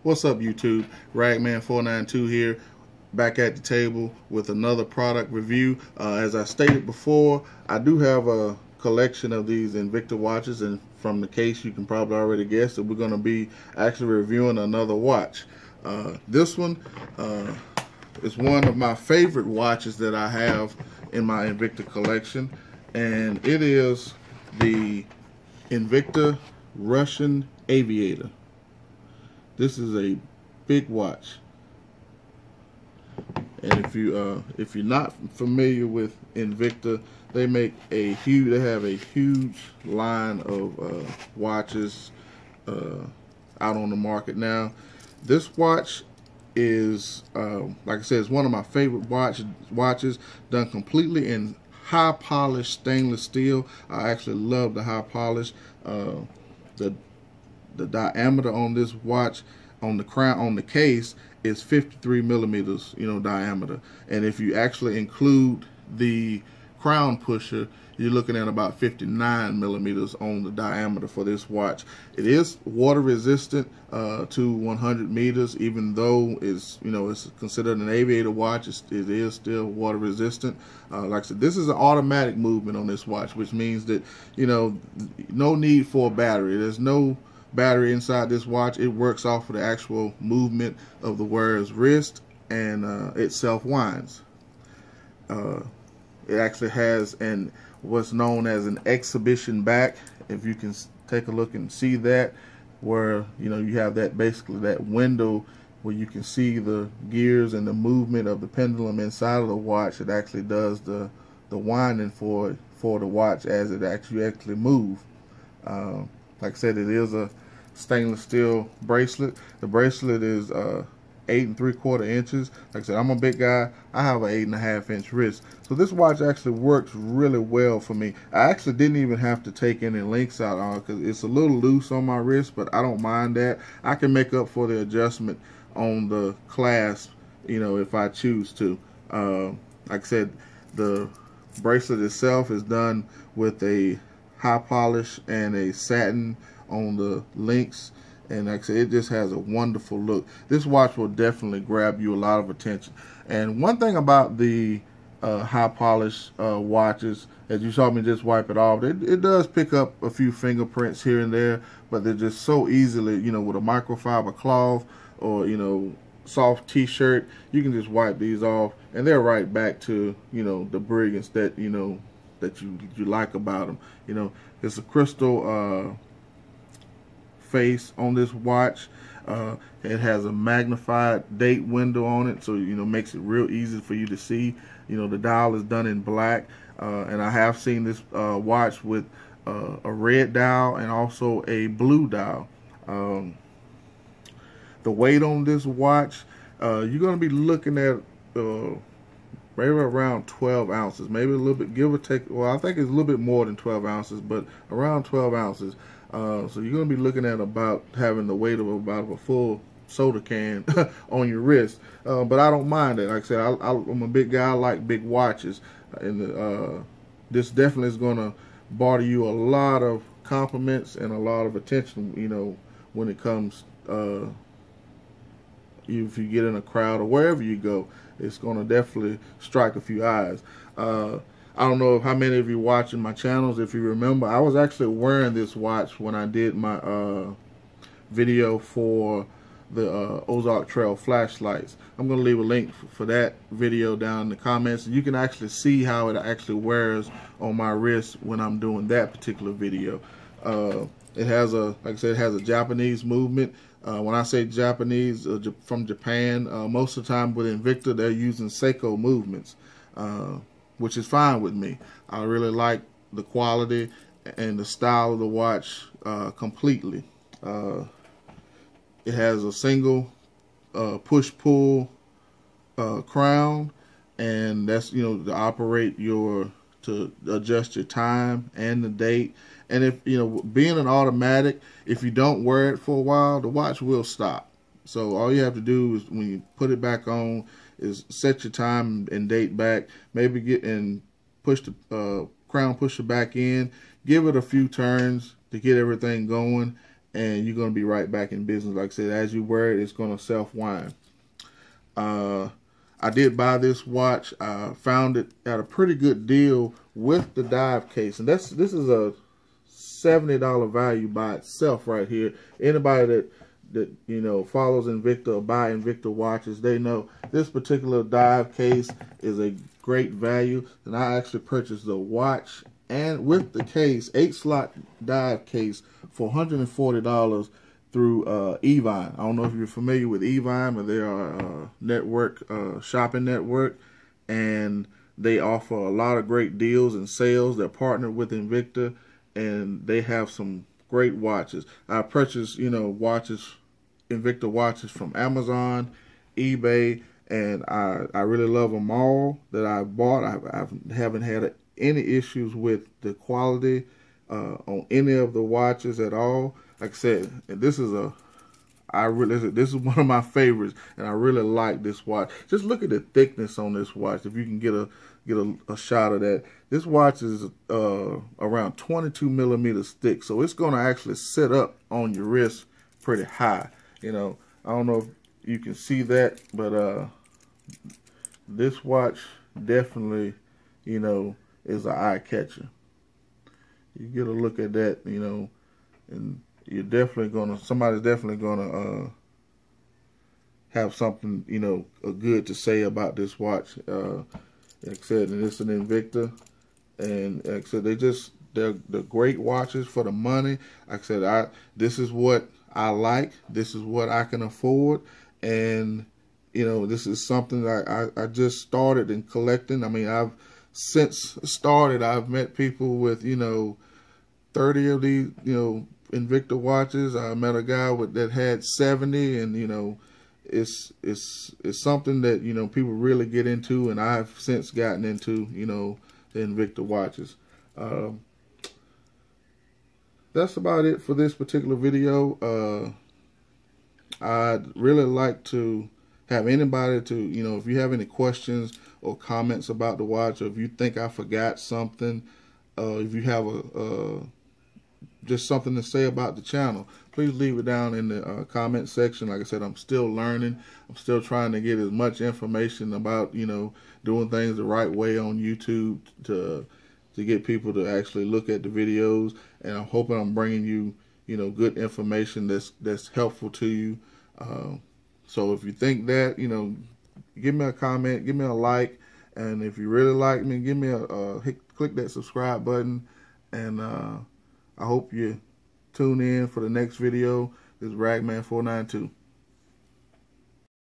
What's up, YouTube? Ragman492 here, back at the table with another product review. As I stated before, I do have a collection of these Invicta watches, and from the case you can probably already guess that we're going to be actually reviewing another watch. This one is one of my favorite watches that I have in my Invicta collection, and it is the Invicta Russian Aviator. This is a big watch, and if you're not familiar with Invicta, they have a huge line of watches out on the market now. This watch is, like I said, it's one of my favorite watches, done completely in high polished stainless steel. I actually love the high polish. The diameter on this watch, on the crown, on the case, is 53 millimeters, diameter. And if you actually include the crown pusher, you're looking at about 59 millimeters on the diameter for this watch. It is water resistant to 100 meters, even though it's considered an aviator watch. It is still water resistant. Like I said, this is an automatic movement on this watch, which means that no need for a battery. There's no battery inside this watch. It works off of the actual movement of the wearer's wrist, and it self-winds. It actually has what's known as an exhibition back. If you can take a look and see that, where you have that, basically that window where you can see the gears and the movement of the pendulum inside of the watch. It actually does the winding for the watch as it actually moves. Like I said, it is a stainless steel bracelet. The bracelet is 8 3/4 inches. Like I said, I'm a big guy. I have an 8.5 inch wrist, so this watch actually works really well for me. I actually didn't even have to take any links out on it because it's a little loose on my wrist, but I don't mind that. I can make up for the adjustment on the clasp, if I choose to. Like I said, the bracelet itself is done with a high polish and a satin on the links, and like I said, it just has a wonderful look. This watch will definitely grab you a lot of attention. And one thing about the high polish watches, as you saw me just wipe it off, it does pick up a few fingerprints here and there, but they're just so easily, with a microfiber cloth or soft t-shirt, you can just wipe these off and they're right back to the brilliance that that you like about them. It's a crystal face on this watch. It has a magnified date window on it, so makes it real easy for you to see. The dial is done in black, and I have seen this watch with a red dial and also a blue dial. The weight on this watch, you're going to be looking at maybe around 12 ounces, maybe a little bit, give or take. Well, I think it's a little bit more than 12 ounces, but around 12 ounces. So you're going to be looking at about having the weight of about a full soda can on your wrist. But I don't mind it. Like I said, I'm a big guy. I like big watches, and this definitely is going to barter you a lot of compliments and a lot of attention. When it comes, if you get in a crowd or wherever you go, it's going to definitely strike a few eyes. I don't know how many of you watching my channels, if you remember, I was actually wearing this watch when I did my video for the Ozark Trail flashlights. I'm going to leave a link for that video down in the comments, and you can actually see how it actually wears on my wrist when I'm doing that particular video. It has like I said, it has a Japanese movement. When I say Japanese, from Japan, most of the time with Invicta, they're using Seiko movements, which is fine with me. I really like the quality and the style of the watch completely. It has a single push-pull crown, and that's to adjust your time and the date. And if being an automatic, if you don't wear it for a while, the watch will stop. So all you have to do is, when you put it back on, is set your time and date back. Maybe get and push the crown pusher back in. Give it a few turns to get everything going, and you're going to be right back in business. Like I said, as you wear it, it's going to self-wind. I did buy this watch. I found it at a pretty good deal with the dive case, and this is a $70 value by itself right here. Anybody that you know follows Invicta or buy Invicta watches, they know this particular dive case is a great value. And I actually purchased the watch and with the case, 8-slot dive case for $140 through Evine. I don't know if you're familiar with Evine, but they are a network, shopping network, and they offer a lot of great deals and sales. They're partnered with Invicta, and they have some great watches. I purchased, you know, watches, Invicta watches from Amazon, eBay, and I really love them all that I bought. I haven't had any issues with the quality on any of the watches at all. Like I said, this is one of my favorites, and I really like this watch. Just look at the thickness on this watch. If you can get a shot of that, this watch is around 22 millimeters thick, so it's going to actually sit up on your wrist pretty high. You know, I don't know if you can see that, but this watch definitely, you know, is an eye catcher. You get a look at that, you know, and you're definitely somebody's definitely gonna have something, you know, good to say about this watch. Like I said, and it's an Invicta, and like I said, they're great watches for the money. Like I said, this is what I like. This is what I can afford, and you know, this is something that I just started in collecting. I mean, since started, I've met people with, you know, 30 of these, you know, Invicta watches. I met a guy that had 70, and you know, it's something that, you know, people really get into, and I've since gotten into, you know, the Invicta watches. That's about it for this particular video. I'd really like to have anybody to, you know, if you have any questions or comments about the watch, or if you think I forgot something, if you have just something to say about the channel, please leave it down in the comment section. Like I said, I'm still learning. I'm still trying to get as much information about, you know, doing things the right way on YouTube to get people to actually look at the videos. And I'm hoping I'm bringing you, you know, good information that's helpful to you. So if you think that, you know, give me a comment, give me a like, and if you really like me, give me click that subscribe button, and I hope you tune in for the next video. This is Ragman492.